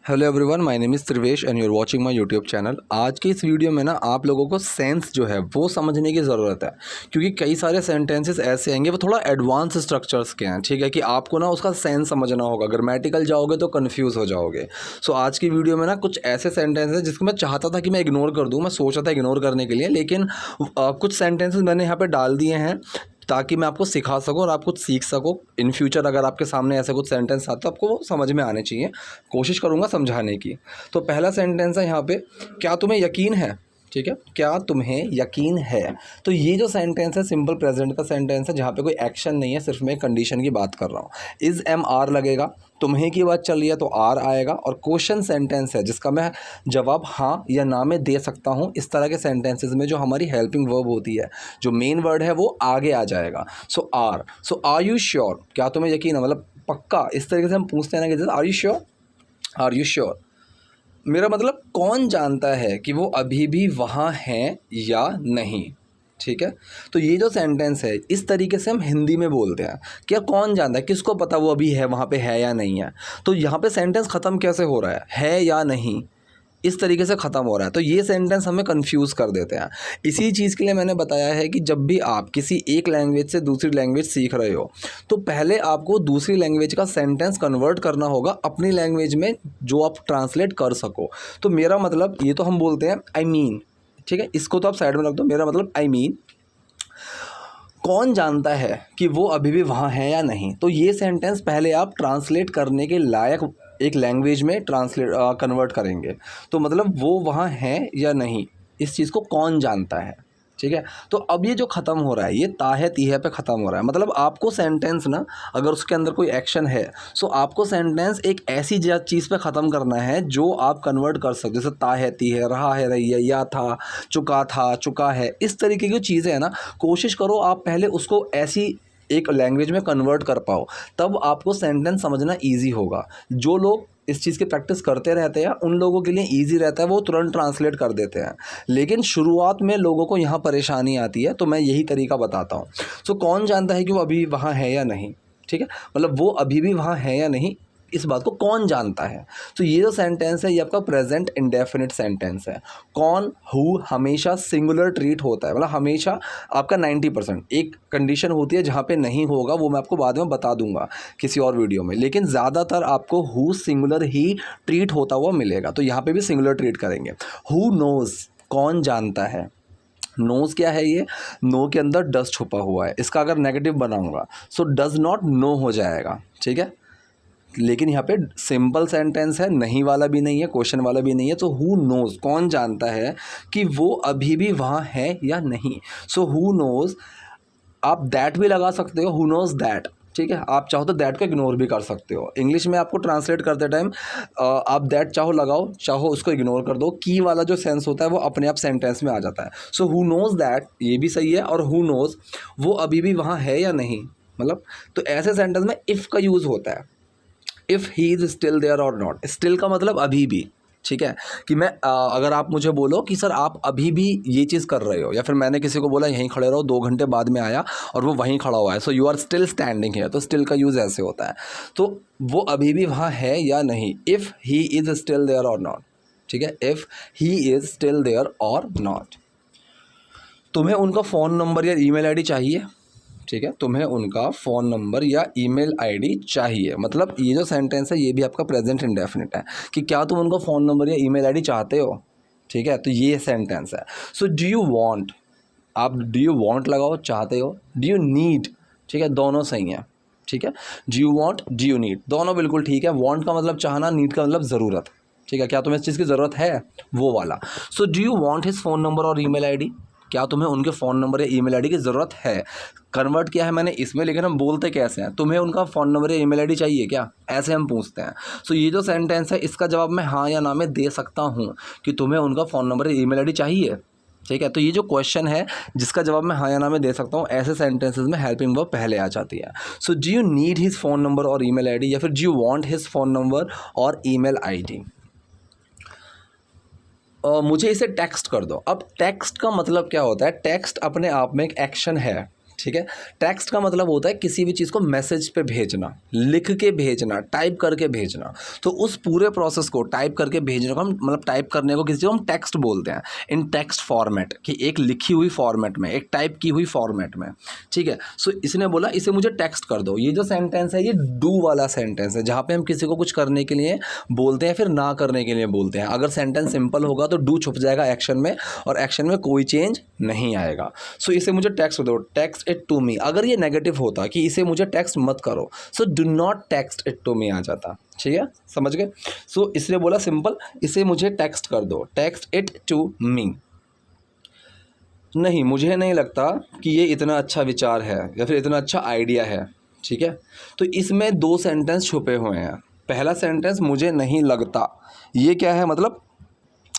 Hello everyone, my name is Trivesh and you are watching my YouTube channel. आज की इस video में ना आप लोगों को सेंस जो है वो समझने की ज़रूरत है, क्योंकि कई सारे सेंटेंसेस ऐसे आएंगे वो थोड़ा एडवांस स्ट्रक्चर्स के हैं। ठीक है कि आपको ना उसका सेंस समझना होगा। ग्रामेटिकल जाओगे तो कन्फ्यूज़ हो जाओगे। सो आज की वीडियो में ना कुछ ऐसे सेंटेंस हैं जिसको मैं चाहता था कि मैं इग्नोर कर दूँ, मैं सोचा था इग्नोर करने के लिए, लेकिन कुछ सेंटेंसेस मैंने यहाँ पर डाल दिए हैं ताकि मैं आपको सिखा सकूं और आप कुछ सीख सको। इन फ्यूचर अगर आपके सामने ऐसे कुछ सेंटेंस आते तो आपको वो समझ में आने चाहिए। कोशिश करूंगा समझाने की। तो पहला सेंटेंस है यहाँ पे, क्या तुम्हें यकीन है। ठीक है, क्या तुम्हें यकीन है। तो ये जो सेंटेंस है सिंपल प्रेजेंट का सेंटेंस है, जहाँ पे कोई एक्शन नहीं है, सिर्फ मैं कंडीशन की बात कर रहा हूँ। इज़ एम आर लगेगा, तुम्हें की बात चल रही है तो आर आएगा, और क्वेश्चन सेंटेंस है जिसका मैं जवाब हाँ या ना में दे सकता हूँ। इस तरह के सेंटेंसेस में जो हमारी हेल्पिंग वर्ब होती है, जो मेन वर्ड है, वो आगे आ जाएगा। सो आर यू श्योर, क्या तुम्हें यकीन है, मतलब पक्का। इस तरीके से हम पूछते हैं ना कि जैसे are you sure, are you sure, मेरा मतलब कौन जानता है कि वो अभी भी वहाँ हैं या नहीं। ठीक है, तो ये जो सेंटेंस है इस तरीके से हम हिंदी में बोलते हैं। क्या कौन जानता है, किसको पता वो अभी है वहाँ पे है या नहीं है। तो यहाँ पे सेंटेंस ख़त्म कैसे हो रहा है या नहीं, इस तरीके से ख़त्म हो रहा है। तो ये सेंटेंस हमें कंफ्यूज कर देते हैं। इसी चीज़ के लिए मैंने बताया है कि जब भी आप किसी एक लैंग्वेज से दूसरी लैंग्वेज सीख रहे हो तो पहले आपको दूसरी लैंग्वेज का सेंटेंस कन्वर्ट करना होगा अपनी लैंग्वेज में, जो आप ट्रांसलेट कर सको। तो मेरा मतलब, ये तो हम बोलते हैं आई मीन, ठीक है, इसको तो आप साइड में रख दो। मेरा मतलब आई मीन, कौन जानता है कि वो अभी भी वहाँ है या नहीं। तो ये सेंटेंस पहले आप ट्रांसलेट करने के लायक एक लैंग्वेज में कन्वर्ट करेंगे। तो मतलब वो वहाँ है या नहीं, इस चीज़ को कौन जानता है। ठीक है, तो अब ये जो ख़त्म हो रहा है ये ताहे तीहे पे ख़त्म हो रहा है। मतलब आपको सेंटेंस ना, अगर उसके अंदर कोई एक्शन है, सो आपको सेंटेंस एक ऐसी चीज़ पे ख़त्म करना है जो आप कन्वर्ट कर सकते हो। जैसे ताहे तीहे, रहा है रही है, या था चुका है, इस तरीके की चीज़ें हैं ना, कोशिश करो आप पहले उसको ऐसी एक लैंग्वेज में कन्वर्ट कर पाओ, तब आपको सेंटेंस समझना ईजी होगा। जो लोग इस चीज़ की प्रैक्टिस करते रहते हैं उन लोगों के लिए ईजी रहता है, वो तुरंत ट्रांसलेट कर देते हैं। लेकिन शुरुआत में लोगों को यहाँ परेशानी आती है, तो मैं यही तरीका बताता हूँ। सो कौन जानता है कि वो अभी वहाँ है या नहीं। ठीक है, मतलब वो अभी भी वहाँ है या नहीं, इस बात को कौन जानता है। तो ये जो सेंटेंस है ये आपका प्रेजेंट इंडेफिनिट सेंटेंस है। कौन, हु हमेशा सिंगुलर ट्रीट होता है, मतलब हमेशा आपका 90%। एक कंडीशन होती है जहाँ पे नहीं होगा, वो मैं आपको बाद में बता दूंगा किसी और वीडियो में, लेकिन ज़्यादातर आपको हु सिंगुलर ही ट्रीट होता हुआ मिलेगा। तो यहाँ पे भी सिंगुलर ट्रीट करेंगे। हु नोज़, कौन जानता है। नोज़ क्या है, ये नो के अंदर डस छुपा हुआ है। इसका अगर नेगेटिव बनाऊंगा सो डज नॉट नो हो जाएगा। ठीक है, लेकिन यहाँ पे सिंपल सेंटेंस है, नहीं वाला भी नहीं है, क्वेश्चन वाला भी नहीं है। तो हु नोज़, कौन जानता है कि वो अभी भी वहाँ है या नहीं। सो हु नोज़, आप दैट भी लगा सकते हो, हु नोज़ दैट। ठीक है, आप चाहो तो दैट को इग्नोर भी कर सकते हो। इंग्लिश में आपको ट्रांसलेट करते टाइम आप दैट चाहो लगाओ, चाहो उसको इग्नोर कर दो। की वाला जो सेंस होता है वो अपने आप सेंटेंस में आ जाता है। सो हु नोज़ दैट, ये भी सही है, और हु नोज़, वो अभी भी वहाँ है या नहीं। मतलब तो ऐसे सेंटेंस में इफ़ का यूज़ होता है। If he is still there or not, still का मतलब अभी भी। ठीक है, कि मैं अगर आप मुझे बोलो कि सर आप अभी भी ये चीज़ कर रहे हो, या फिर मैंने किसी को बोला यहीं खड़े रहो, 2 घंटे बाद में आया और वो वहीं खड़ा हुआ है, so you are still standing है, तो स्टिल का यूज़ ऐसे होता है। तो वो अभी भी वहाँ है या नहीं, if he is still there or not. ठीक है, if he is still there or not. तुम्हें उनका फ़ोन नंबर या ईमेल आईडी चाहिए। ठीक है, तुम्हें उनका फ़ोन नंबर या ईमेल आईडी चाहिए। मतलब ये जो सेंटेंस है ये भी आपका प्रेजेंट इंडेफिनिट है कि क्या तुम उनका फ़ोन नंबर या ईमेल आईडी चाहते हो। ठीक है, तो ये सेंटेंस है। सो डू यू वांट, आप डू यू वांट लगाओ, चाहते हो। डू यू नीड, ठीक है, दोनों सही हैं। ठीक है, do you want, do you need, दोनों बिल्कुल ठीक है। वांट का मतलब चाहना, नीड का मतलब ज़रूरत। ठीक है, क्या तुम्हें इस चीज़ की ज़रूरत है, वो वाला। So do you want his phone number और ईमेल आईडी, क्या तुम्हें उनके फ़ोन नंबर या ईमेल आईडी की ज़रूरत है। कन्वर्ट किया है मैंने इसमें, लेकिन हम बोलते कैसे हैं, तुम्हें उनका फ़ोन नंबर या ईमेल आईडी चाहिए क्या, ऐसे हम पूछते हैं। सो ये जो सेंटेंस है इसका जवाब मैं हाँ या ना में दे सकता हूँ कि तुम्हें उनका फ़ोन नंबर या ईमेल आईडी चाहिए। ठीक है, तो ये जो क्वेश्चन है जिसका जवाब मैं हाँ या ना में दे सकता हूँ, ऐसे सेंटेंसेस में हेल्पिंग वर्ब पहले आ जाती है। So do you need his phone number और ईमेल आईडी, या फिर do you want his phone number और ईमेल आईडी। मुझे इसे टेक्स्ट कर दो। अब टेक्स्ट का मतलब क्या होता है, टेक्स्ट अपने आप में एक एक्शन है। ठीक है। टेक्स्ट का मतलब होता है किसी भी चीज़ को मैसेज पे भेजना, लिख के भेजना, टाइप करके भेजना। तो उस पूरे प्रोसेस को टाइप करके भेजने को हम मतलब टाइप करने को किसी को हम टेक्स्ट बोलते हैं, इन टेक्स्ट फॉर्मेट, कि एक लिखी हुई फॉर्मेट में, एक टाइप की हुई फॉर्मेट में, ठीक है। सो इसने बोला इसे मुझे टेक्स्ट कर दो। ये जो सेंटेंस है ये डू वाला सेंटेंस है, जहाँ पे हम किसी को कुछ करने के लिए बोलते हैं फिर ना करने के लिए बोलते हैं। अगर सेंटेंस सिंपल होगा तो डू छुप जाएगा एक्शन में और एक्शन में कोई चेंज नहीं आएगा। सो इसे मुझे टेक्स्ट दो, टेक्स्ट इट टू मी। अगर ये नेगेटिव होता कि इसे मुझे टेक्स्ट मत करो, so do not text it to me आ जाता, ठीक है, समझ गए। सो इसलिए बोला सिंपल, इसे मुझे टेक्स्ट कर दो, टेक्स्ट इट टू मी। नहीं, मुझे नहीं लगता कि ये इतना अच्छा विचार है या फिर इतना अच्छा आइडिया है, ठीक है। तो इसमें दो सेंटेंस छुपे हुए हैं। पहला सेंटेंस मुझे नहीं लगता, ये क्या है, मतलब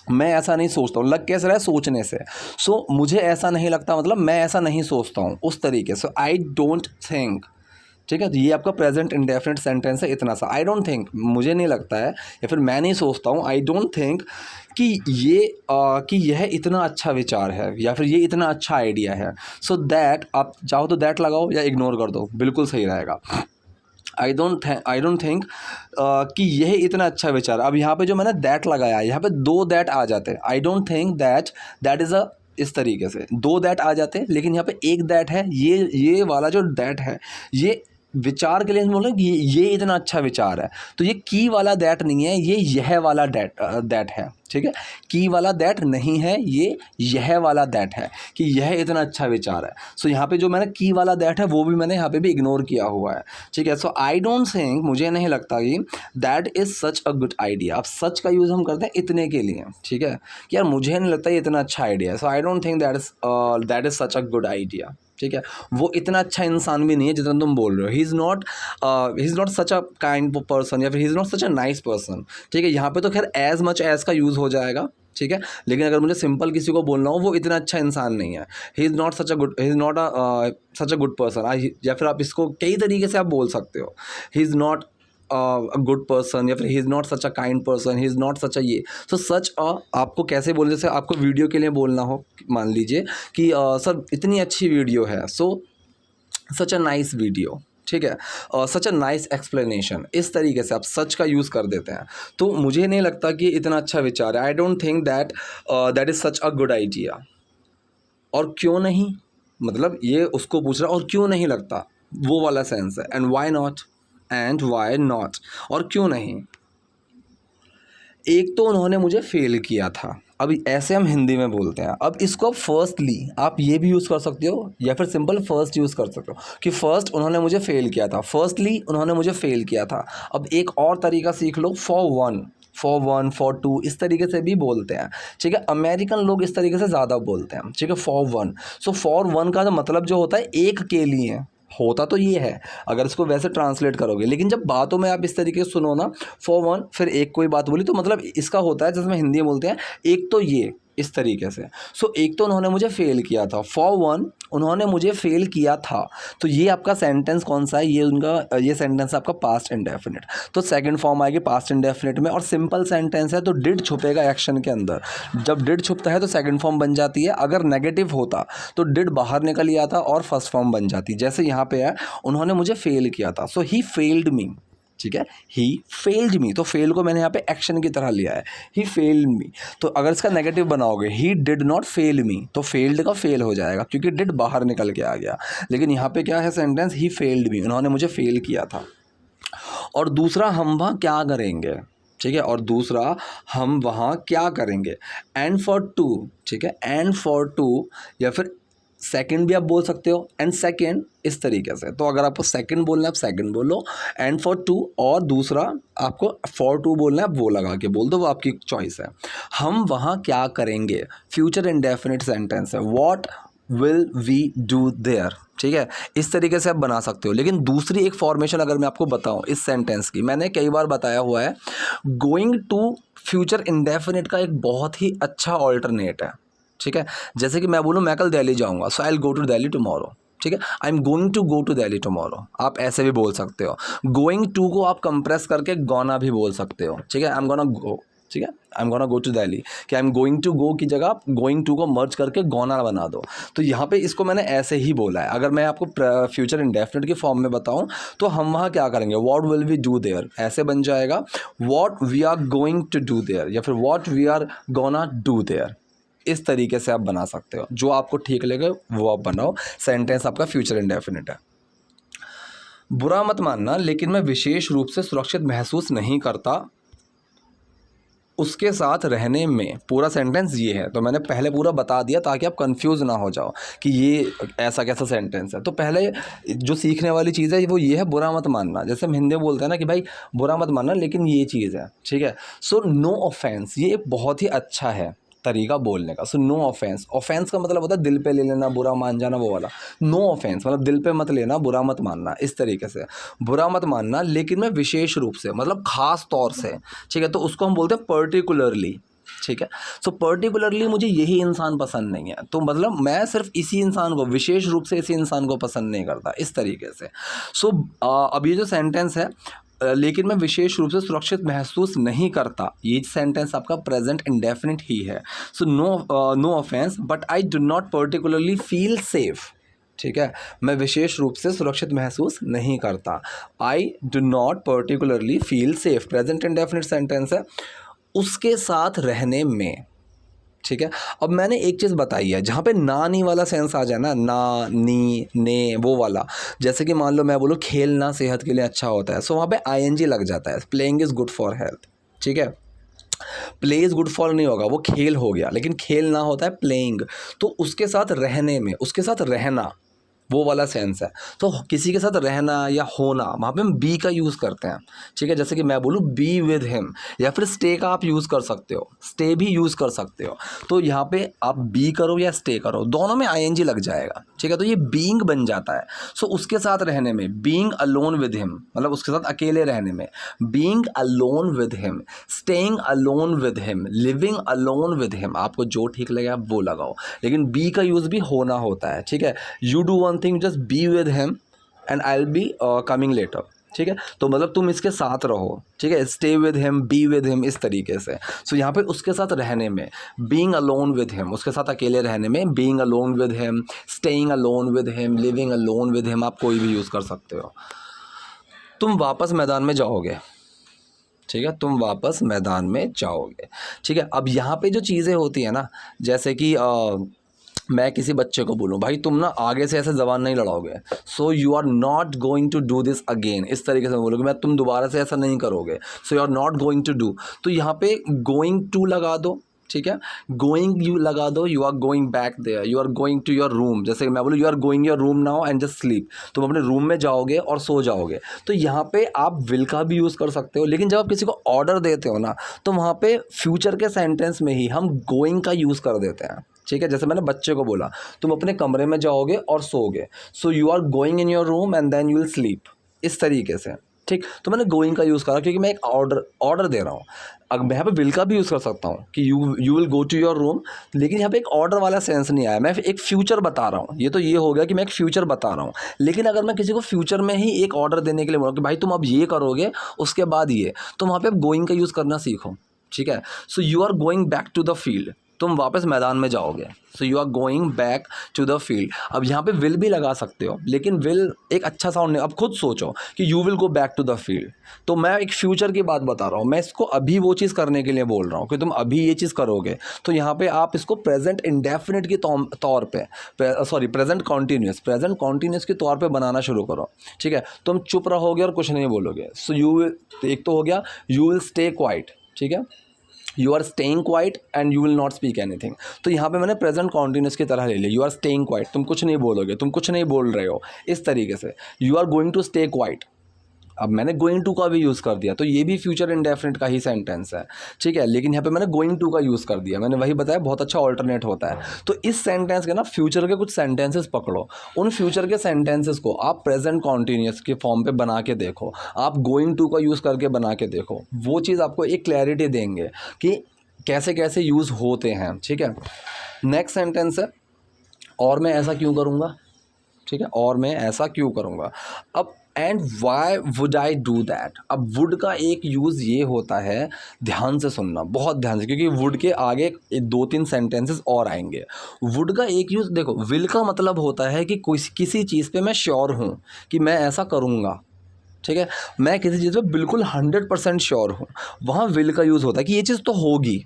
मैं ऐसा नहीं सोचता हूँ। लग कैसे रहा है, सोचने से। सो मुझे ऐसा नहीं लगता मतलब मैं ऐसा नहीं सोचता हूँ, उस तरीके से। आई डोंट थिंक, ठीक है। तो ये आपका प्रेजेंट इंडेफिनिट सेंटेंस है, इतना सा। आई डोंट थिंक, मुझे नहीं लगता है या फिर मैं नहीं सोचता हूँ, आई डोंट थिंक कि यह इतना अच्छा विचार है या फिर ये इतना अच्छा आइडिया है। सो दैट, आप चाहो तो दैट लगाओ या इग्नोर कर दो, बिल्कुल सही रहेगा। आई डोंट थिंक कि यह इतना अच्छा विचार। अब यहाँ पे जो मैंने दैट लगाया, यहाँ पे दो दैट आ जाते हैं। आई don't think that is a, इस तरीके से दो दैट आ जाते हैं, लेकिन यहाँ पे एक दैट है। ये वाला जो दैट है ये विचार के लिए हम बोल रहे हैं कि ये इतना अच्छा विचार है। तो ये की वाला दैट नहीं है, ये यह वाला दैट है, ठीक है। की वाला दैट नहीं है, ये यह वाला दैट है कि यह इतना अच्छा विचार है। सो यहाँ पे जो मैंने की वाला दैट है वो भी मैंने यहाँ पे भी इग्नोर किया हुआ है, ठीक है। सो आई डोंट थिंक, मुझे नहीं लगता कि that is such a good idea. अब सच का यूज़ हम करते हैं इतने के लिए, ठीक है, कि यार मुझे नहीं लगता ये इतना अच्छा आइडिया है। So I don't think that is such a good idea, ठीक है। वो इतना अच्छा इंसान भी नहीं है जितना तुम बोल रहे हो। He is not such a kind person या फिर he is not such a nice person, ठीक है। यहाँ पे तो खैर एज मच एज का यूज़ हो जाएगा, ठीक है। लेकिन अगर मुझे सिंपल किसी को बोलना हो वो इतना अच्छा इंसान नहीं है, ही is not such a good person, या फिर आप इसको कई तरीके से आप बोल सकते हो। He is not a good person या फिर he is not such a kind person, he is not such a ये। सो सच अ आपको कैसे बोल, जैसे आपको वीडियो के लिए बोलना हो, मान लीजिए कि सर इतनी अच्छी वीडियो है, सो सच अ नाइस वीडियो, ठीक है, सच अ नाइस एक्सप्लेनेशन। इस तरीके से आप सच का यूज़ कर देते हैं। तो मुझे नहीं लगता कि इतना अच्छा विचार है। आई don't think that is such a good idea. और क्यों नहीं, मतलब ये उसको पूछ रहा और क्यों नहीं लगता, वो वाला सेंस है। एंड वाई नॉट, और क्यों नहीं। एक तो उन्होंने मुझे फेल किया था, अब ऐसे हम हिंदी में बोलते हैं। अब इसको फर्स्टली आप ये भी यूज़ कर सकते हो या फिर सिंपल फर्स्ट यूज़ कर सकते हो कि फर्स्ट उन्होंने मुझे फेल किया था, फर्स्टली उन्होंने मुझे फेल किया था। अब एक और तरीका सीख लो, फॉर टू, इस तरीके से भी बोलते हैं, ठीक है। अमेरिकन लोग इस तरीके से ज़्यादा बोलते हैं, ठीक है, for one. So for one का मतलब जो होता है एक के लिए होता तो ये है, अगर इसको वैसे ट्रांसलेट करोगे। लेकिन जब बातों में आप इस तरीके से सुनो ना, फॉर वन फिर एक कोई बात बोली, तो मतलब इसका होता है, जैसे मैं हिंदी में बोलते हैं, एक तो ये, इस तरीके से। सो एक तो उन्होंने मुझे फेल किया था, फॉर वन उन्होंने मुझे फेल किया था। तो ये आपका सेंटेंस कौन सा है, ये सेंटेंस है आपका पास्ट इंडेफिनिट। तो सेकंड फॉर्म आएगी पास्ट इंडेफिनिट में, और सिंपल सेंटेंस है तो डिड छुपेगा एक्शन के अंदर। जब डिड छुपता है तो सेकंड फॉर्म बन जाती है, अगर नेगेटिव होता तो डिड बाहर निकल आता और फर्स्ट फॉर्म बन जाती। जैसे यहाँ पे है, उन्होंने मुझे फेल किया था, सो ही फेल्ड मी, ठीक है, ही फेल्ड मी। तो फेल को मैंने यहाँ पे एक्शन की तरह लिया है, ही फेल्ड मी। तो अगर इसका नेगेटिव बनाओगे, ही डिड नॉट फेल मी, तो फेल्ड का फेल हो जाएगा क्योंकि डिड बाहर निकल के आ गया। लेकिन यहाँ पे क्या है सेंटेंस, ही फेल्ड मी, उन्होंने मुझे फेल किया था। और दूसरा, हम वहाँ क्या करेंगे, ठीक है, और दूसरा हम वहाँ क्या करेंगे, एंड फॉर टू, ठीक है, एंड फॉर टू, या फिर सेकंड भी आप बोल सकते हो, एंड सेकंड, इस तरीके से। तो अगर आपको सेकंड बोलना है आप सेकंड बोलो, एंड फॉर टू, और दूसरा आपको फॉर टू बोलना है आप वो लगा के बोल दो, वो आपकी चॉइस है। हम वहाँ क्या करेंगे, फ्यूचर इंडेफिनिट सेंटेंस है, what will we do there, ठीक है, इस तरीके से आप बना सकते हो। लेकिन दूसरी एक फॉर्मेशन अगर मैं आपको बताऊं इस सेंटेंस की, मैंने कई बार बताया हुआ है, गोइंग टू फ्यूचर इंडेफिनिट का एक बहुत ही अच्छा ऑल्टरनेट है, ठीक है। जैसे कि मैं बोलूँ मैं कल दिल्ली जाऊँगा, so I will go to Delhi tomorrow, ठीक है, I am going to go to Delhi tomorrow, आप ऐसे भी बोल सकते हो। गोइंग टू को आप कंप्रेस करके गोना भी बोल सकते हो, ठीक है, आई एम गोना गो, ठीक है, I am gonna go to Delhi, कि I am going to go की जगह आप गोइंग टू को मर्ज करके गोना बना दो। तो यहाँ पे इसको मैंने ऐसे ही बोला है। अगर मैं आपको फ्यूचर इंडेफिनिट की फॉर्म में बताऊँ तो हम वहाँ क्या करेंगे, what will we do there, ऐसे बन जाएगा what we are going to do there, या फिर what we are gonna do there. इस तरीके से आप बना सकते हो, जो आपको ठीक लगे वो आप बनाओ। सेंटेंस आपका फ्यूचर इंडेफिनिट है। बुरा मत मानना, लेकिन मैं विशेष रूप से सुरक्षित महसूस नहीं करता उसके साथ रहने में। पूरा सेंटेंस ये है, तो मैंने पहले पूरा बता दिया ताकि आप कंफ्यूज ना हो जाओ कि ये ऐसा कैसा सेंटेंस है। तो पहले जो सीखने वाली चीज़ है वो ये है, बुरा मत मानना। जैसे हम हिंदी में बोलते हैं ना कि भाई बुरा मत मानना, लेकिन ये चीज़ है, ठीक है। सो नो ऑफेंस, ये एक बहुत ही अच्छा है तरीका बोलने का। सो नो ऑफेंस, ऑफेंस का मतलब होता है दिल पे ले लेना, बुरा मान जाना, वो वाला। नो ऑफेंस मतलब दिल पे मत लेना, बुरा मत मानना, इस तरीके से। बुरा मत मानना लेकिन मैं विशेष रूप से, मतलब खास तौर से, ठीक है। तो उसको हम बोलते हैं पर्टिकुलरली, ठीक है। सो पर्टिकुलरली मुझे यही इंसान पसंद नहीं है, तो मतलब मैं सिर्फ इसी इंसान को, विशेष रूप से इसी इंसान को पसंद नहीं करता, इस तरीके से। सो अब ये जो सेंटेंस है, लेकिन मैं विशेष रूप से सुरक्षित महसूस नहीं करता, ये सेंटेंस आपका प्रेजेंट इंडेफिनिट ही है। So no offence but I do not particularly feel safe, ठीक है। मैं विशेष रूप से सुरक्षित महसूस नहीं करता, आई do not particularly feel safe, present indefinite sentence है, उसके साथ रहने में, ठीक है। अब मैंने एक चीज़ बताई है, जहाँ पे ना नी वाला सेंस आ जाए ना, ना नी ने वो वाला, जैसे कि मान लो मैं बोलूँ खेलना सेहत के लिए अच्छा होता है, सो वहाँ पे आईएनजी लग जाता है, playing is good for health, ठीक है। प्ले इज़ गुड फॉर नहीं होगा, वो खेल हो गया, लेकिन खेल ना होता है प्लेइंग। तो उसके साथ रहने में, उसके साथ रहना, वो वाला सेंस है। तो किसी के साथ रहना या होना, वहाँ पे हम बी का यूज़ करते हैं, ठीक है। जैसे कि मैं बोलूँ बी विद हिम, या फिर स्टे का आप यूज़ कर सकते हो, स्टे भी यूज़ कर सकते हो। तो यहाँ पे आप बी करो या स्टे करो, दोनों में आईएनजी लग जाएगा, ठीक है। तो ये बीइंग बन जाता है। सो उसके साथ रहने में, बीइंग अलोन विद हिम, मतलब उसके साथ अकेले रहने में, being alone with him, staying alone with him, living alone with him, आपको जो ठीक लगे आप वो लगाओ, लेकिन बी का यूज़ भी होना होता है, ठीक है। You do one thing, just be with him and I will be coming later, ठीक है। तो मतलब तुम इसके साथ रहो, ठीक है, stay with him, B with him, इस तरीके से। सो यहाँ पे उसके साथ रहने में, बीइंग अलोन विद हिम, उसके साथ अकेले रहने में, being alone with him, staying alone with him, living alone with him, आप कोई भी यूज़ कर सकते हो। तुम वापस मैदान में जाओगे, ठीक है, तुम वापस मैदान में जाओगे, ठीक है। अब यहाँ पे जो चीज़ें होती है ना, जैसे कि मैं किसी बच्चे को बोलूँ भाई तुम ना आगे से ऐसे ज़बान नहीं लड़ाओगे, so you are not going to do this again, इस तरीके से बोलोगे, मैं तुम दोबारा से ऐसा नहीं करोगे, so you are not going to do. तो यहाँ पे गोइंग टू लगा दो, ठीक है, गोइंग यू लगा दो, you are going back there, you are going to your room, जैसे मैं बोलूँ you are going your room now and just sleep, तुम अपने रूम में जाओगे और सो जाओगे। तो यहाँ पे आप विल का भी यूज़ कर सकते हो, लेकिन जब आप किसी को ऑर्डर देते हो ना, तो वहाँ पे फ्यूचर के सेंटेंस में ही हम गोइंग का यूज़ कर देते हैं, ठीक है। जैसे मैंने बच्चे को बोला तुम अपने कमरे में जाओगे और सोओगे, so you are going in your room and then you will sleep, इस तरीके से, ठीक। तो मैंने गोइंग का यूज़ करा क्योंकि मैं एक ऑर्डर दे रहा हूँ। अब मैं यहाँ पे विल का भी यूज़ कर सकता हूँ कि you will go to your room, लेकिन यहाँ पे एक ऑर्डर वाला सेंस नहीं आया, मैं एक फ्यूचर बता रहा हूँ। ये तो ये हो गया कि मैं एक फ्यूचर बता रहा हूँ, लेकिन अगर मैं किसी को फ्यूचर में ही एक ऑर्डर देने के लिए बोलूँ कि भाई तुम अब ये करोगे उसके बाद ये, तो वहाँ पे आप गोइंग का यूज़ करना सीखो, ठीक है। So you are going back to the field, तुम वापस मैदान में जाओगे, so you are going back to the field. अब यहाँ पे विल भी लगा सकते हो, लेकिन विल एक अच्छा साउंड नहीं। अब खुद सोचो कि you will go back to the field, तो मैं एक फ्यूचर की बात बता रहा हूँ, मैं इसको अभी वो चीज़ करने के लिए बोल रहा हूँ कि तुम अभी ये चीज़ करोगे। तो यहाँ पे आप इसको प्रेजेंट इंडेफिनिट के तौर पे, सॉरी प्रेजेंट कॉन्टीन्यूस के तौर पे बनाना शुरू करो, ठीक है। तुम चुप रहोगे और कुछ नहीं बोलोगे, सो यू विल, एक तो हो गया यू विल स्टे क्वाइट, ठीक है, you are staying quiet and you will not speak anything. तो यहाँ पे मैंने प्रेजेंट कॉन्टीन्यूस की तरह ले लिया, यू आर स्टेइंग क्वाइट, तुम कुछ नहीं बोलोगे, तुम कुछ नहीं बोल रहे हो, इस तरीके से। You are going to stay quiet, अब मैंने गोइंग टू का भी यूज़ कर दिया, तो ये भी फ्यूचर इंडेफिनिट का ही सेंटेंस है, ठीक है, लेकिन यहाँ पे मैंने गोइंग टू का यूज़ कर दिया, मैंने वही बताया बहुत अच्छा ऑल्टरनेट होता है। तो इस सेंटेंस के ना फ्यूचर के कुछ सेंटेंसेस पकड़ो, उन फ्यूचर के सेंटेंसेस को आप प्रेजेंट कॉन्टीन्यूस के फॉर्म पे बना के देखो, आप गोइंग टू का यूज़ करके बना के देखो, वो चीज़ आपको एक क्लैरिटी देंगे कि कैसे कैसे यूज़ होते हैं, ठीक है। नेक्स्ट सेंटेंस है, और मैं ऐसा क्यों करूँगा, ठीक है, और मैं ऐसा क्यों करूँगा। अब and why would I do that. अब वुड का एक यूज़ ये होता है, ध्यान से सुनना, बहुत ध्यान से, क्योंकि वुड के आगे 2-3 सेंटेंसेस और आएंगे। वुड का एक यूज़ देखो, विल का मतलब होता है कि किसी चीज़ पे मैं श्योर हूँ कि मैं ऐसा करूँगा, ठीक है, मैं किसी चीज़ पे बिल्कुल 100% श्योर हूँ, वहाँ विल का यूज़ होता है कि ये चीज़ तो होगी,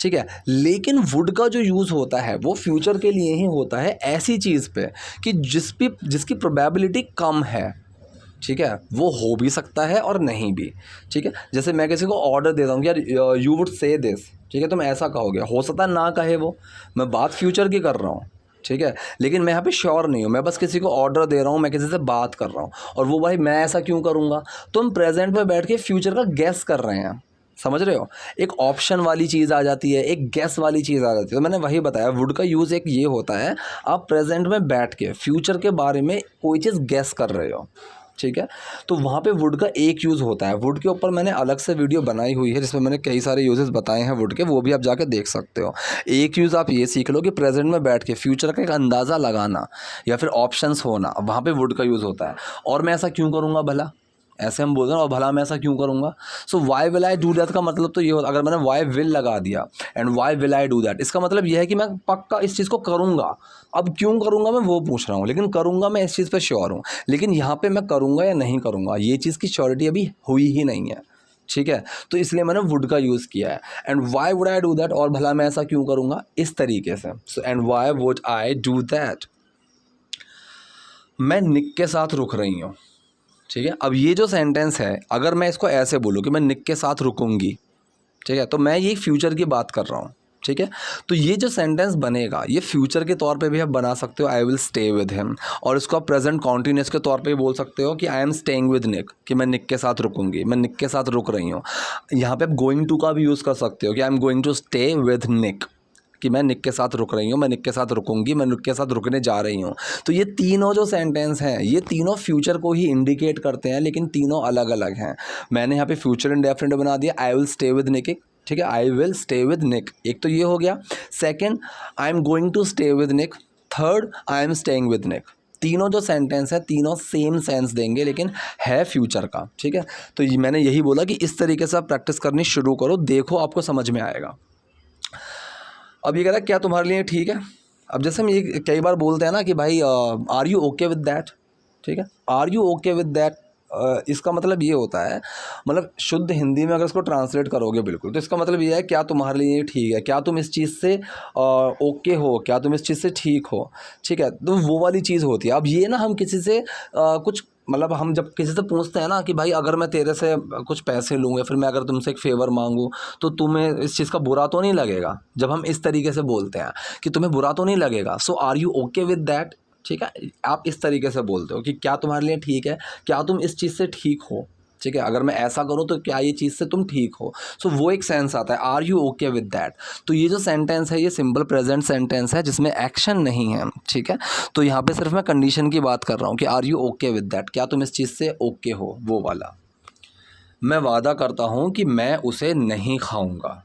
ठीक है। लेकिन वुड का जो यूज़ होता है वो फ्यूचर के लिए ही होता है, ऐसी चीज़ पे कि जिसकी प्रोबेबिलिटी कम है, ठीक है, वो हो भी सकता है और नहीं भी, ठीक है। जैसे मैं किसी को ऑर्डर देता हूँ कि यार यू वुड से दिस, ठीक है, तुम ऐसा कहोगे, हो सकता है ना कहे वो, मैं बात फ्यूचर की कर रहा हूँ, ठीक है, लेकिन मैं यहाँ पे श्योर नहीं हूँ, मैं बस किसी को ऑर्डर दे रहा हूँ, मैं किसी से बात कर रहा हूँ, और वो भाई मैं ऐसा क्यों करूँगा, तुम प्रेजेंट में बैठ के फ्यूचर का गेस कर रहे हैं, समझ रहे हो। एक ऑप्शन वाली चीज़ आ जाती है, एक गेस वाली चीज़ आ जाती है। तो मैंने वही बताया, वुड का यूज़ एक ये होता है, आप प्रेजेंट में बैठ के फ्यूचर के बारे में कोई चीज़ गेस कर रहे हो, ठीक है, तो वहाँ पे वुड का एक यूज़ होता है। वुड के ऊपर मैंने अलग से वीडियो बनाई हुई है जिसमें मैंने कई सारे यूजेस बताए हैं वुड के, वो भी आप जाके देख सकते हो। एक यूज़ आप ये सीख लो कि प्रेजेंट में बैठ के फ्यूचर का एक अंदाज़ा लगाना या फिर ऑप्शंस होना, वहाँ पे वुड का यूज़ होता है। और मैं ऐसा क्यों करूँगा भला, ऐसे हम बोल रहे हैं, और भला मैं ऐसा क्यों करूँगा। So why will I do that का मतलब तो ये होता, अगर मैंने वाई विल लगा दिया and why will I do that, इसका मतलब ये है कि मैं पक्का इस चीज़ को करूँगा। अब क्यों करूँगा मैं वो पूछ रहा हूँ, लेकिन करूँगा मैं इस चीज़ पे श्योर हूँ। लेकिन यहाँ पे मैं करूँगा या नहीं करूँगा, ये चीज़ की श्योरिटी अभी हुई ही नहीं है, ठीक है, तो इसलिए मैंने वुड का यूज़ किया है। And why would I do that, और भला मैं ऐसा क्यों करूँगा, इस तरीके से। So and why would I do that, मैं निक के साथ रुक रही हूँ, ठीक है। अब ये जो सेंटेंस है, अगर मैं इसको ऐसे बोलूँ कि मैं निक के साथ रुकूंगी, ठीक है, तो मैं ये फ्यूचर की बात कर रहा हूँ, ठीक है। तो ये जो सेंटेंस बनेगा, ये फ्यूचर के तौर पे भी आप बना सकते हो, आई विल स्टे विद हिम, और इसको आप प्रेजेंट कॉन्टिन्यूस के तौर पे भी बोल सकते हो कि I am staying with Nick, कि मैं निक के साथ रुकूंगी, मैं निक के साथ रुक रही हूँ। यहाँ पे आप गोइंग टू का भी यूज़ कर सकते हो कि I am going to stay with Nick, कि मैं निक के साथ रुक रही हूँ, मैं निक के साथ रुकूंगी, मैं निक के साथ रुकने जा रही हूँ। तो ये तीनों जो सेंटेंस हैं, ये तीनों फ्यूचर को ही इंडिकेट करते हैं, लेकिन तीनों अलग अलग हैं। मैंने यहाँ पे फ्यूचर इंडेफिनिट बना दिया, I will stay with Nick, ठीक है, I will stay with Nick, एक तो ये हो गया। Second, I am going to stay with Nick. Third, I am staying with Nick. तीनों जो सेंटेंस है, तीनों सेम सेंस देंगे, लेकिन है फ्यूचर का, ठीक है। तो मैंने यही बोला कि इस तरीके से आप प्रैक्टिस करनी शुरू करो, देखो आपको समझ में आएगा। अब ये कह रहा है क्या तुम्हारे लिए ठीक है। अब जैसे हम ये कई बार बोलते हैं ना कि भाई are you okay with that, ठीक है, are you okay with that, इसका मतलब ये होता है, मतलब शुद्ध हिंदी में अगर इसको ट्रांसलेट करोगे बिल्कुल, तो इसका मतलब ये है क्या तुम्हारे लिए ये ठीक है, क्या तुम इस चीज़ से ओके हो, क्या तुम इस चीज़ से ठीक हो, ठीक है, तो वो वाली चीज़ होती है। अब ये ना हम किसी से कुछ, मतलब हम जब किसी से पूछते हैं ना कि भाई अगर मैं तेरे से कुछ पैसे लूँ या फिर मैं अगर तुमसे एक फ़ेवर मांगूँ तो तुम्हें इस चीज़ का बुरा तो नहीं लगेगा, जब हम इस तरीके से बोलते हैं कि तुम्हें बुरा तो नहीं लगेगा, so are you okay with that, ठीक है, आप इस तरीके से बोलते हो कि क्या तुम्हारे लिए ठीक है, क्या तुम इस चीज़ से ठीक हो, ठीक है, अगर मैं ऐसा करूँ तो क्या ये चीज़ से तुम ठीक हो। सो वो एक सेंस आता है, are you okay with that. तो ये जो सेंटेंस है, ये सिंपल प्रेजेंट सेंटेंस है जिसमें एक्शन नहीं है, ठीक है। तो यहाँ पे सिर्फ मैं कंडीशन की बात कर रहा हूँ कि are you okay with that, क्या तुम इस चीज़ से ओके हो, वो वाला। मैं वादा करता हूँ कि मैं उसे नहीं खाऊंगा,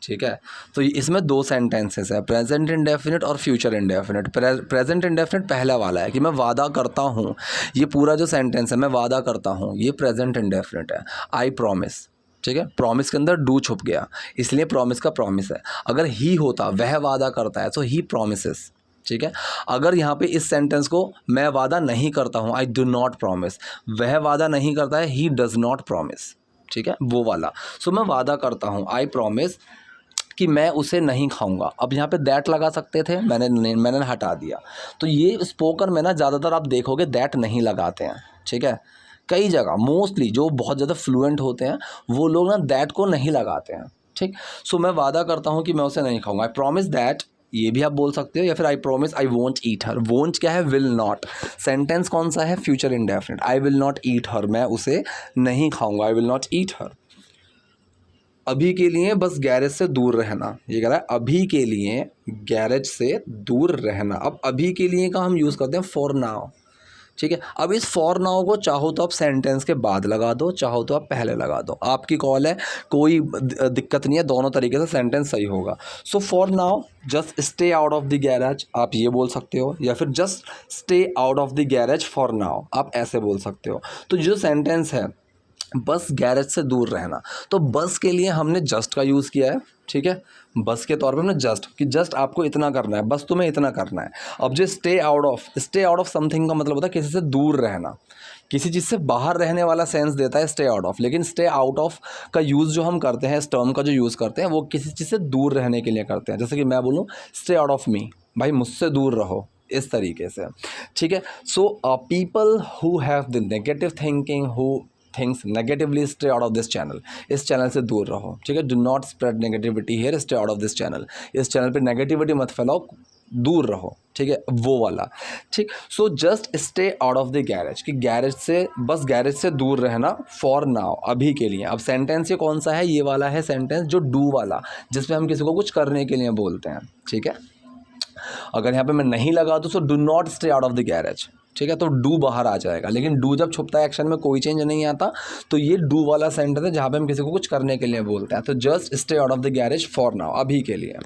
ठीक है। तो इसमें दो सेंटेंसेस है, प्रेजेंट इंडेफिनिट और फ्यूचर इंडेफिनिट। प्रेजेंट इंडेफिनिट पहला वाला है कि मैं वादा करता हूँ, ये पूरा जो सेंटेंस है मैं वादा करता हूँ, ये प्रेजेंट इंडेफिनिट है। आई प्रॉमिस, ठीक है, प्रॉमिस के अंदर डू छुप गया, इसलिए प्रॉमिस का प्रॉमिस है। अगर ही होता, वह वादा करता है, तो ही प्रॉमिसेस, ठीक है। अगर यहाँ पे इस सेंटेंस को मैं वादा नहीं करता हूँ, आई डू नॉट प्रॉमिस, वह वादा नहीं करता है, ही डज नॉट प्रॉमिस, ठीक है, वो वाला। सो मैं वादा करता हूँ, आई प्रॉमिस, कि मैं उसे नहीं खाऊंगा। अब यहाँ पे दैट लगा सकते थे, मैंने हटा दिया। तो ये स्पोकन में ना ज़्यादातर आप देखोगे दैट नहीं लगाते हैं, ठीक है। कई जगह मोस्टली जो बहुत ज़्यादा फ्लुएंट होते हैं वो लोग ना दैट को नहीं लगाते हैं, ठीक। सो मैं वादा करता हूँ कि मैं उसे नहीं खाऊंगा, आई प्रॉमिस दैट, ये भी आप बोल सकते हो, या फिर I promise I won't eat her. Won't क्या है, विल नॉट। सेंटेंस कौन सा है, future indefinite, I will not eat her, मैं उसे नहीं खाऊंगा, आई विल नॉट ईट हर। अभी के लिए बस गैरेज से दूर रहना, ये कह रहा है अभी के लिए गैरेज से दूर रहना। अब अभी के लिए का हम यूज़ करते हैं फॉर नाउ, ठीक है। अब इस फॉर नाउ को चाहो तो आप सेंटेंस के बाद लगा दो, चाहो तो आप पहले लगा दो, आपकी कॉल है, कोई दिक्कत नहीं है, दोनों तरीके से सेंटेंस सही होगा। So for now just stay out of the garage, आप ये बोल सकते हो, या फिर just stay out of the garage for now, आप ऐसे बोल सकते हो। तो जो सेंटेंस है बस गैरेज से दूर रहना, तो बस के लिए हमने जस्ट का यूज़ किया है, ठीक है। बस के तौर पे हमने जस्ट, कि जस्ट आपको इतना करना है, बस तुम्हें इतना करना है। अब जो स्टे आउट ऑफ समथिंग का मतलब होता है किसी से दूर रहना, किसी चीज़ से बाहर रहने वाला सेंस देता है स्टे आउट ऑफ। लेकिन स्टे आउट ऑफ का यूज़ जो हम करते हैं, इस टर्म का जो यूज़ करते हैं, वो किसी चीज़ से दूर रहने के लिए करते हैं। जैसे कि मैं बोलूँ स्टे आउट ऑफ मी, भाई मुझसे दूर रहो, इस तरीके से, ठीक है। So people who have the negative thinking, who things negatively, stay out of this channel, इस चैनल से दूर रहो, ठीक है। Do not spread negativity here, stay out of this channel, इस चैनल पे नेगेटिविटी मत फैलाओ, दूर रहो, ठीक है, वो वाला, ठीक। So just stay out of the garage, कि गैरेज से, बस गैरेज से दूर रहना फॉर नाउ, अभी के लिए। अब सेंटेंस ये कौन सा है, ये वाला है सेंटेंस जो डू वाला, जिसमें हम किसी को कुछ करने के लिए बोलते हैं, ठीक है। अगर यहाँ पे मैं नहीं लगा दूँ, सो do not stay out of the garage, ठीक है, तो डू बाहर आ जाएगा। लेकिन डू जब छुपता है एक्शन में, कोई चेंज नहीं आता, तो ये डू वाला सेंटेंस है जहाँ पे हम किसी को कुछ करने के लिए बोलते हैं। तो just stay out of the garage for now, अभी के लिए।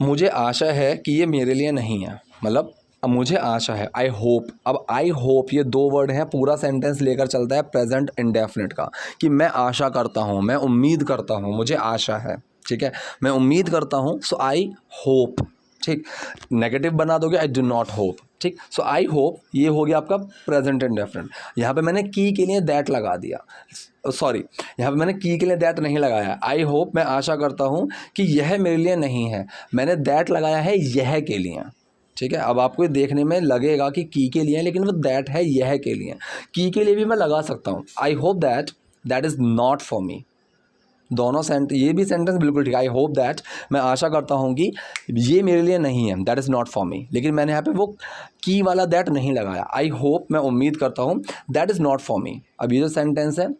मुझे आशा है कि ये मेरे लिए नहीं है, मतलब अब मुझे आशा है, आई होप। अब आई होप ये दो वर्ड हैं, पूरा सेंटेंस लेकर चलता है प्रेजेंट इंडेफिनिट का, कि मैं आशा करता हूँ, मैं उम्मीद करता हूँ, मुझे आशा है, ठीक है, मैं उम्मीद करता हूँ। सो आई होप, ठीक। नेगेटिव बना दोगे, आई डू नॉट होप, ठीक। सो आई होप ये हो गया आपका प्रेजेंट इंडेफिनिट। यहाँ पे मैंने की के लिए दैट लगा दिया, सॉरी, यहाँ पे मैंने की के लिए दैट नहीं लगाया। आई होप, मैं आशा करता हूँ कि यह मेरे लिए नहीं है, मैंने दैट लगाया है यह के लिए, ठीक है। अब आपको देखने में लगेगा कि की के लिए, लेकिन वो दैट है यह के लिए। की के लिए भी मैं लगा सकता हूँ, I hope that that is not for me, दोनों ये भी सेंटेंस बिल्कुल ठीक है। आई होप दैट, मैं आशा करता हूँ कि ये मेरे लिए नहीं है, that is not for me, लेकिन मैंने यहाँ पे वो की वाला दैट नहीं लगाया। आई होप, मैं उम्मीद करता हूँ, that is not for me. अब ये जो सेंटेंस है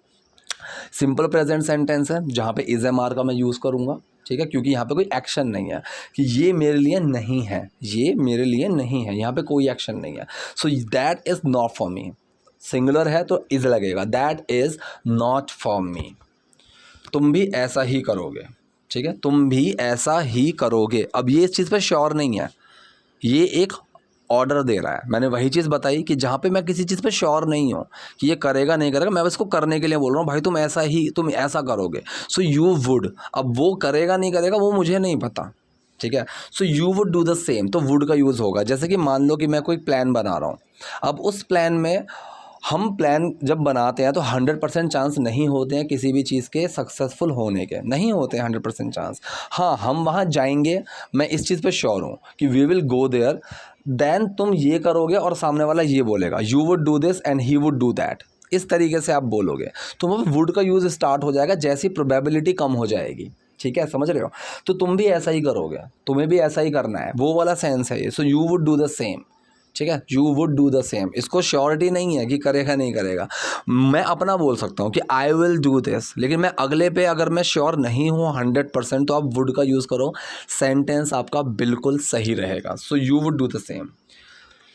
सिंपल प्रेजेंट सेंटेंस है, जहाँ पे इज एम आर का मैं यूज़ करूँगा, ठीक है, क्योंकि यहाँ पे कोई एक्शन नहीं है कि ये मेरे लिए नहीं है, ये मेरे लिए नहीं है, यहाँ पे कोई एक्शन नहीं है। So that is not for me, singular है तो इज़ लगेगा, that is not for me. तुम भी ऐसा ही करोगे, ठीक है, तुम भी ऐसा ही करोगे। अब ये इस चीज़ पे श्योर नहीं है, ये एक ऑर्डर दे रहा है। मैंने वही चीज़ बताई कि जहाँ पे मैं किसी चीज़ पे श्योर नहीं हूँ कि ये करेगा नहीं करेगा, मैं उसको करने के लिए बोल रहा हूँ, भाई तुम ऐसा करोगे, सो यू वुड। अब वो करेगा नहीं करेगा वो मुझे नहीं पता, ठीक है। So you would do the same, तो वुड का यूज़ होगा। जैसे कि मान लो कि मैं कोई प्लान बना रहा हूँ, अब उस प्लान में हम प्लान जब बनाते हैं तो 100% चांस नहीं होते हैं किसी भी चीज़ के सक्सेसफुल होने के, नहीं होते हैं 100% चांस। हाँ, हम वहाँ जाएंगे, मैं इस चीज़ पे श्योर हूँ कि we will go there, then तुम ये करोगे और सामने वाला ये बोलेगा, you would do this and he would do that, इस तरीके से आप बोलोगे, तो वो वुड का यूज़ स्टार्ट हो जाएगा जैसी प्रोबेबिलिटी कम हो जाएगी, ठीक है, समझ रहे हो। तो तुम भी ऐसा ही करोगे, तुम्हें भी ऐसा ही करना है, वो वाला सेंस है ये। सो you would do the same, ठीक है, you would do the same. इसको श्योरिटी नहीं है कि करेगा नहीं करेगा। मैं अपना बोल सकता हूँ कि आई विल डू दिस, लेकिन मैं अगले पे अगर मैं श्योर नहीं हूँ 100%, तो आप वुड का यूज़ करो, सेंटेंस आपका बिल्कुल सही रहेगा। So you would do the same.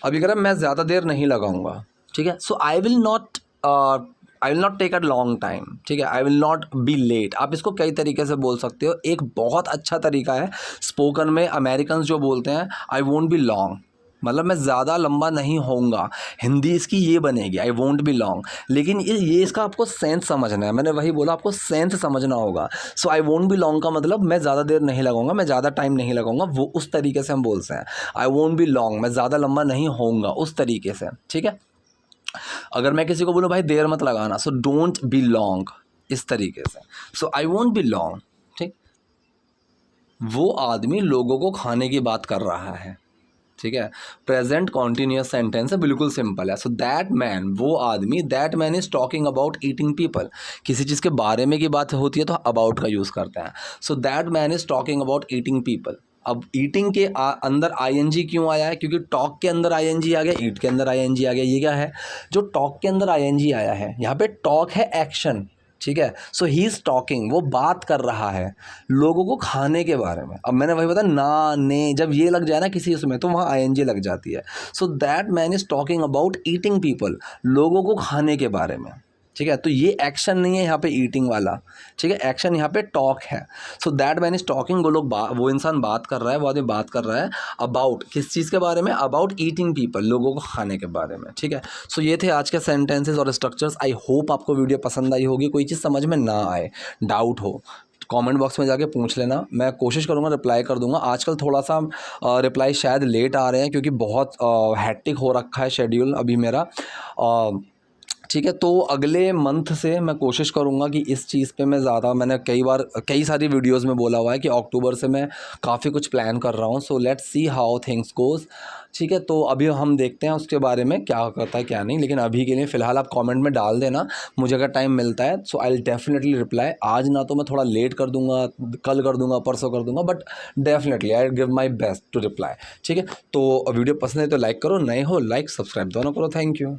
अभी अगर मैं ज़्यादा देर नहीं लगाऊंगा, ठीक है, so I will not take a long time, ठीक है, I will not be late. आप इसको कई तरीके से बोल सकते हो। एक बहुत अच्छा तरीका है, स्पोकन में अमेरिकन जो बोलते हैं, आई वोंट बी लॉन्ग, मतलब मैं ज़्यादा लंबा नहीं होऊंगा। हिंदी इसकी ये बनेगी, आई वोंट बी लॉन्ग। लेकिन ये इसका आपको सेंस समझना है, मैंने वही बोला, आपको सेंस समझना होगा। सो आई वोंट बी लॉन्ग का मतलब मैं ज़्यादा देर नहीं लगाऊंगा, मैं ज़्यादा टाइम नहीं लगाऊंगा, वो उस तरीके से हम बोलते हैं। आई वोंट बी लॉन्ग, मैं ज़्यादा लंबा नहीं होऊंगा, उस तरीके से, ठीक है। अगर मैं किसी को बोलूँ भाई देर मत लगाना, सो डोंट बी लॉन्ग, इस तरीके से। सो आई वोंट बी लॉन्ग, ठीक। वो आदमी लोगों को खाने की बात कर रहा है, ठीक है, प्रेजेंट कॉन्टिन्यूस सेंटेंस है, बिल्कुल सिंपल है। सो दैट मैन, वो आदमी, that man is talking about eating people. किसी चीज़ के बारे में की बात होती है तो अबाउट का यूज़ करते हैं। So that man is talking about eating people. अब ईटिंग के अंदर आईएनजी क्यों आया है, क्योंकि टॉक के अंदर आईएनजी आ गया, ईट के अंदर आईएनजी आ गया। ये क्या है, जो टॉक के अंदर आईएनजी आया है, यहाँ पे टॉक है एक्शन, ठीक है। सो ही इज़ टॉकिंग, वो बात कर रहा है लोगों को खाने के बारे में। अब मैंने वही बताया ना ने, जब ये लग जाए ना किसी उसमें तो वहाँ आईएनजी लग जाती है। So that man is talking about eating people, लोगों को खाने के बारे में। ठीक है, तो ये एक्शन नहीं है यहाँ पे ईटिंग वाला। ठीक है, एक्शन यहाँ पे टॉक है। So that man is talking, वो इंसान बात कर रहा है, वो आदमी बात कर रहा है अबाउट किस चीज़ के बारे में, अबाउट ईटिंग पीपल, लोगों को खाने के बारे में। ठीक है, सो ये थे आज के सेंटेंसेस और स्ट्रक्चर्स। आई होप आपको वीडियो पसंद आई होगी। कोई चीज़ समझ में ना आए, डाउट हो, कमेंट बॉक्स में जाके पूछ लेना, मैं कोशिश करूँगा रिप्लाई कर दूंगा। आजकल थोड़ा सा रिप्लाई शायद लेट आ रहे हैं क्योंकि बहुत हैट्रिक हो रखा है शेड्यूल अभी मेरा। ठीक है, तो अगले मंथ से मैं कोशिश करूँगा कि इस चीज़ पे मैं ज़्यादा, मैंने कई सारी वीडियोस में बोला हुआ है कि अक्टूबर से मैं काफ़ी कुछ प्लान कर रहा हूँ। So let's see how things goes. ठीक है, तो अभी हम देखते हैं उसके बारे में क्या करता है क्या नहीं, लेकिन अभी के लिए फ़िलहाल आप कमेंट में डाल देना, मुझे अगर टाइम मिलता है so I will definitely reply. आज ना तो मैं थोड़ा लेट कर दूँगा, कल कर दूँगा, परसों कर दूँगा, but definitely I give my best to reply. ठीक है, तो वीडियो पसंद है तो लाइक करो, नए हो लाइक सब्सक्राइब दोनों करो। Thank you.